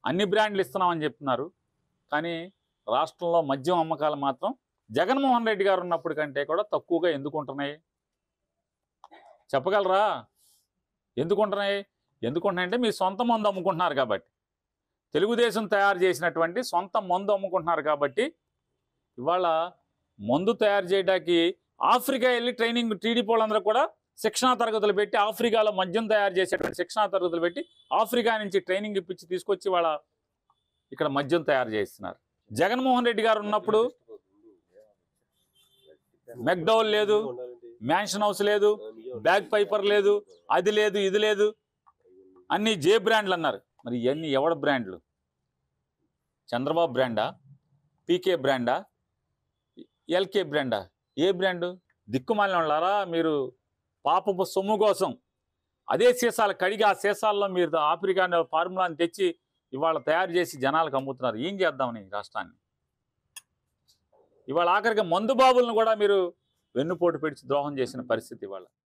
అన్ని బ్రాండ్లు ఇస్తున్నామని చెప్తున్నారు. కానీ రాష్ట్రంలో మద్యం అమ్మకాలు మాత్రం జగన్మోహన్ రెడ్డి గారు ఉన్నప్పుడు కంటే కూడా తక్కువగా ఎందుకు ఉంటున్నాయి చెప్పగలరా? ఎందుకు ఉంటున్నాయి? ఎందుకుంటున్నాయంటే మీ సొంత మందు అమ్ముకుంటున్నారు కాబట్టి, తెలుగుదేశం తయారు చేసినటువంటి సొంత మందు అమ్ముకుంటున్నారు కాబట్టి. ఇవాళ మందు తయారు చేయడానికి ఆఫ్రికా వెళ్ళి ట్రైనింగ్ టీడీపీ వాళ్ళందరూ కూడా శిక్షణా తరగతులు పెట్టి, ఆఫ్రికాలో మద్యం తయారు చేసేటువంటి శిక్షణా తరగతులు పెట్టి ఆఫ్రికా నుంచి ట్రైనింగ్ ఇప్పించి తీసుకొచ్చి వాళ్ళ ఇక్కడ మద్యం తయారు చేస్తున్నారు. జగన్మోహన్ రెడ్డి గారు ఉన్నప్పుడు మెక్డౌల్ లేదు, మ్యాన్షన్ హౌస్ లేదు, బ్యాగ్ పైపర్ లేదు, అది లేదు, ఇది లేదు, అన్ని జే బ్రాండ్లు అన్నారు. మరి ఇవన్నీ ఎవడ బ్రాండ్లు? చంద్రబాబు బ్రాండా, పీకే బ్రాండా, ఎల్కే బ్రాండా? ఏ బ్రాండు? దిక్కుమాలిన వాళ్ళారా మీరు? పాపపు సొమ్ము కోసం అదే సీసాలు కడిగి ఆ సీసాల్లో మీరు ఆఫ్రికా ఫార్ములాని తెచ్చి ఇవాళ తయారు చేసి జనాలకు అమ్ముతున్నారు. ఏం చేద్దామని రాష్ట్రాన్ని? ఇవాళ ఆఖరికి మందు బాబులను కూడా మీరు వెన్నుపోటు పెడిచి ద్రోహం చేసిన పరిస్థితి ఇవాళ.